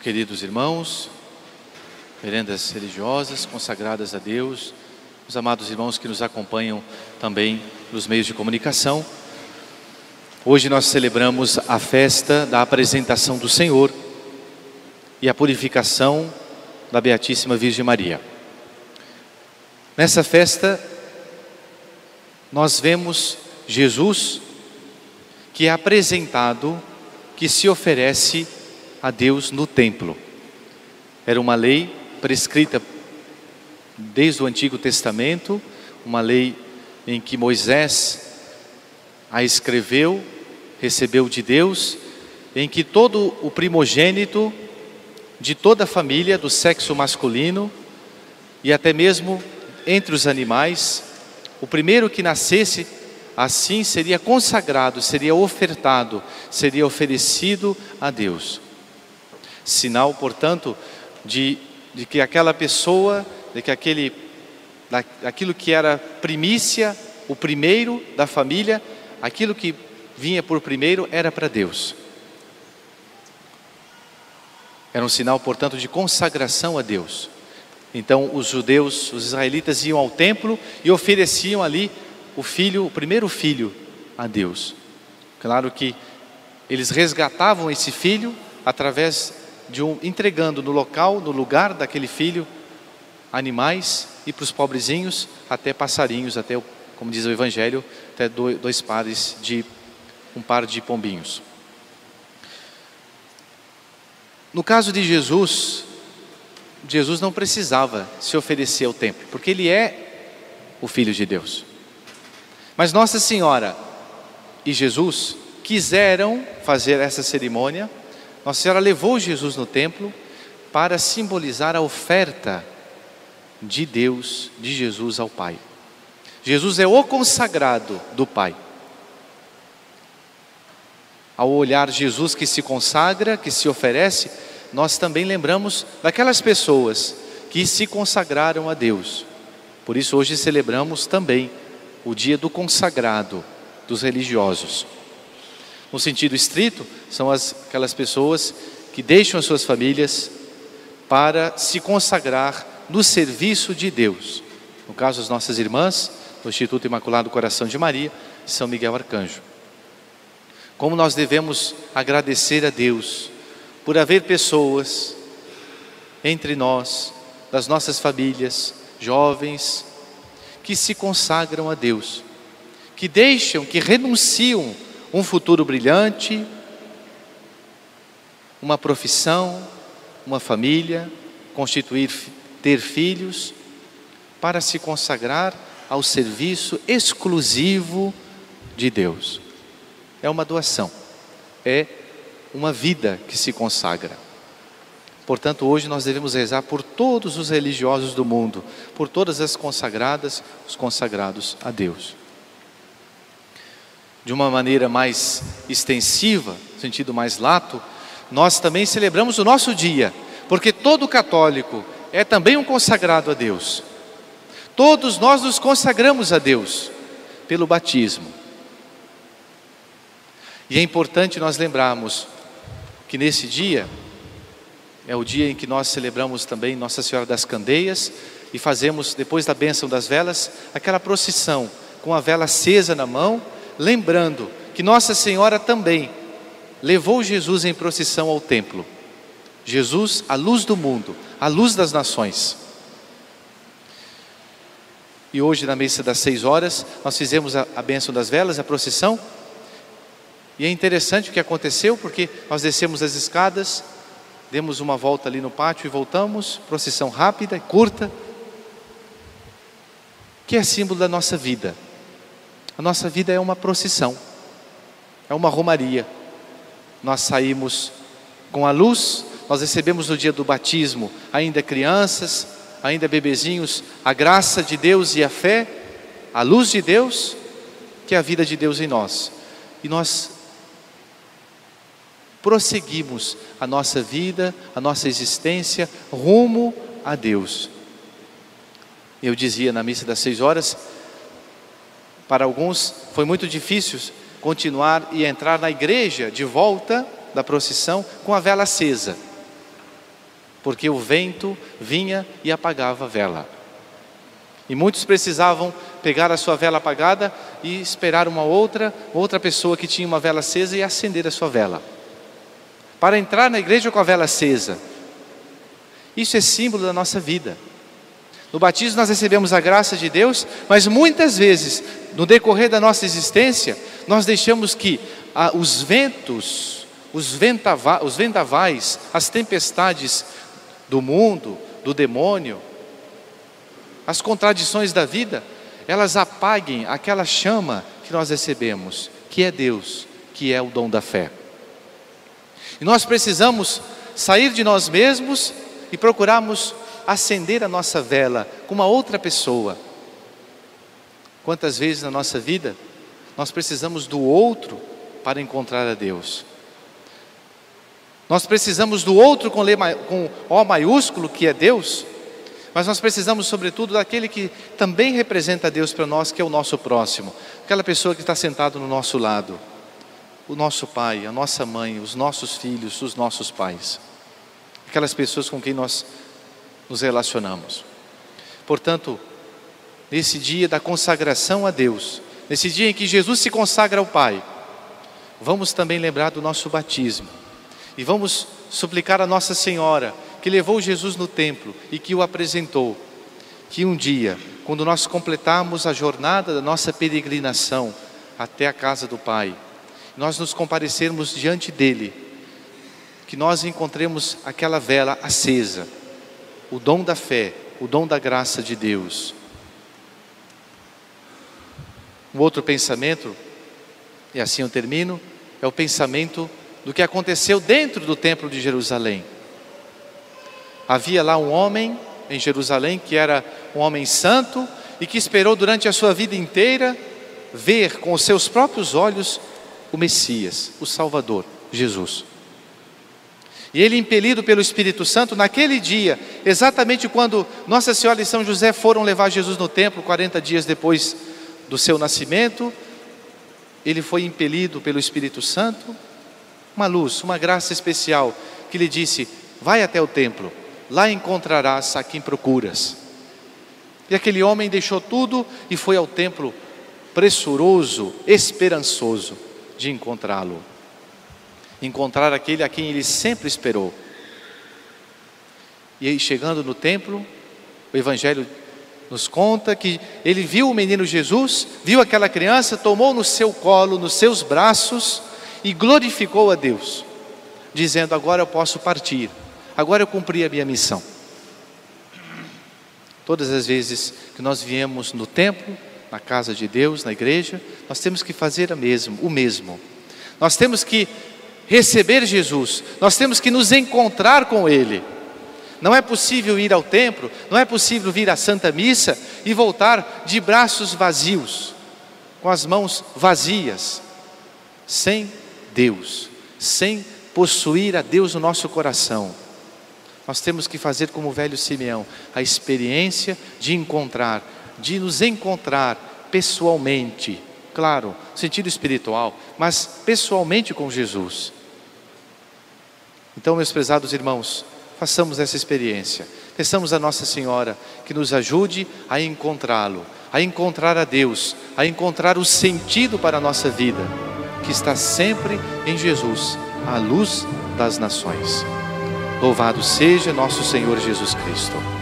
queridos irmãos, merendas religiosas consagradas a Deus, os amados irmãos que nos acompanham também nos meios de comunicação. Hoje nós celebramos a festa da apresentação do Senhor e a purificação da Beatíssima Virgem Maria. Nessa festa nós vemos Jesus que é apresentado, que se oferece a Deus no templo. Era uma lei prescrita desde o Antigo Testamento, uma lei em que Moisés a escreveu, recebeu de Deus, em que todo o primogênito de toda a família do sexo masculino e até mesmo entre os animais, o primeiro que nascesse assim seria consagrado, seria ofertado, seria oferecido a Deus. Sinal, portanto, de que aquela pessoa, de que aquilo que era primícia, o primeiro da família, aquilo que vinha por primeiro era para Deus. Era um sinal, portanto, de consagração a Deus. Então os judeus, os israelitas iam ao templo e ofereciam ali o primeiro filho a Deus. Claro que eles resgatavam esse filho através de entregando no lugar daquele filho, animais, e para os pobrezinhos, até passarinhos, até, como diz o Evangelho, até um par de pombinhos. No caso de Jesus não precisava se oferecer ao templo, porque Ele é o Filho de Deus. Mas Nossa Senhora e Jesus quiseram fazer essa cerimônia. Nossa Senhora levou Jesus no templo para simbolizar a oferta de Deus, de Jesus ao Pai. Jesus é o consagrado do Pai. Ao olhar Jesus que se consagra, que se oferece, nós também lembramos daquelas pessoas que se consagraram a Deus. Por isso hoje celebramos também o dia do consagrado dos religiosos. No sentido estrito, são aquelas pessoas que deixam as suas famílias para se consagrar no serviço de Deus. No caso, as nossas irmãs do Instituto Imaculado Coração de Maria, São Miguel Arcanjo. Como nós devemos agradecer a Deus por haver pessoas entre nós, das nossas famílias, jovens, que se consagram a Deus, que deixam, que renunciam um futuro brilhante, uma profissão, uma família, ter filhos, para se consagrar ao serviço exclusivo de Deus. É uma doação, é uma vida que se consagra. Portanto, hoje nós devemos rezar por todos os religiosos do mundo, por todas as consagradas, os consagrados a Deus. De uma maneira mais extensiva, no sentido mais lato, nós também celebramos o nosso dia, porque todo católico é também um consagrado a Deus. Todos nós nos consagramos a Deus pelo batismo. E é importante nós lembrarmos que nesse dia é o dia em que nós celebramos também Nossa Senhora das Candeias e fazemos, depois da bênção das velas, aquela procissão com a vela acesa na mão, lembrando que Nossa Senhora também levou Jesus em procissão ao templo. Jesus, a luz do mundo, a luz das nações. E hoje na missa das 6 horas, nós fizemos a bênção das velas, a procissão. E é interessante o que aconteceu, porque nós descemos as escadas, demos uma volta ali no pátio e voltamos, procissão rápida e curta, que é símbolo da nossa vida. A nossa vida é uma procissão, é uma romaria. Nós saímos com a luz, nós recebemos no dia do batismo, ainda crianças, ainda bebezinhos, a graça de Deus e a fé, a luz de Deus, que é a vida de Deus em nós. E nós prosseguimos a nossa vida, a nossa existência, rumo a Deus. Eu dizia na missa das 6 horas, para alguns foi muito difícil continuar e entrar na igreja de volta da procissão com a vela acesa. porque o vento vinha e apagava a vela. E muitos precisavam pegar a sua vela apagada e esperar uma outra pessoa que tinha uma vela acesa e acender a sua vela, para entrar na igreja com a vela acesa. Isso é símbolo da nossa vida. No batismo nós recebemos a graça de Deus, mas muitas vezes, no decorrer da nossa existência, nós deixamos que os ventos, os vendavais, as tempestades do mundo, do demônio, as contradições da vida, elas apaguem aquela chama que nós recebemos, que é Deus, que é o dom da fé. E nós precisamos sair de nós mesmos e procurarmos acender a nossa vela com uma outra pessoa. Quantas vezes na nossa vida nós precisamos do outro para encontrar a Deus? Nós precisamos do outro com O maiúsculo, que é Deus, mas nós precisamos sobretudo daquele que também representa Deus para nós, que é o nosso próximo, aquela pessoa que está sentado no nosso lado, o nosso pai, a nossa mãe, os nossos filhos, os nossos pais, aquelas pessoas com quem nós nos relacionamos. Portanto, nesse dia da consagração a Deus, nesse dia em que Jesus se consagra ao Pai, vamos também lembrar do nosso batismo e vamos suplicar a Nossa Senhora, que levou Jesus no templo e que o apresentou, que um dia, quando nós completarmos a jornada da nossa peregrinação até a casa do Pai, nós nos comparecermos diante dele, que nós encontremos aquela vela acesa, o dom da fé, o dom da graça de Deus. Um outro pensamento, e assim eu termino, é o pensamento do que aconteceu dentro do templo de Jerusalém. Havia lá um homem em Jerusalém que era um homem santo e que esperou durante a sua vida inteira ver com os seus próprios olhos o Messias, o Salvador, Jesus. E ele, impelido pelo Espírito Santo, naquele dia, exatamente quando Nossa Senhora e São José foram levar Jesus no templo, 40 dias depois do seu nascimento, ele foi impelido pelo Espírito Santo, uma luz, uma graça especial, que lhe disse: vai até o templo, lá encontrarás a quem procuras. E aquele homem deixou tudo e foi ao templo, pressuroso, esperançoso de encontrá-lo. Encontrar aquele a quem ele sempre esperou. E aí, chegando no templo, o Evangelho nos conta que ele viu o menino Jesus, viu aquela criança, tomou no seu colo, nos seus braços e glorificou a Deus, dizendo: agora eu posso partir, agora eu cumpri a minha missão. Todas as vezes que nós viemos no templo, na casa de Deus, na igreja, nós temos que fazer o mesmo. Nós temos que receber Jesus, nós temos que nos encontrar com Ele. Não é possível ir ao templo, não é possível vir à Santa Missa e voltar de braços vazios, com as mãos vazias, sem Deus, sem possuir a Deus no nosso coração. Nós temos que fazer como o velho Simeão, a experiência de nos encontrar pessoalmente, claro, no sentido espiritual, mas pessoalmente com Jesus. Então, meus prezados irmãos, façamos essa experiência, peçamos a Nossa Senhora que nos ajude a encontrá-lo, a encontrar a Deus, a encontrar o sentido para a nossa vida, que está sempre em Jesus, a luz das nações. Louvado seja nosso Senhor Jesus Cristo.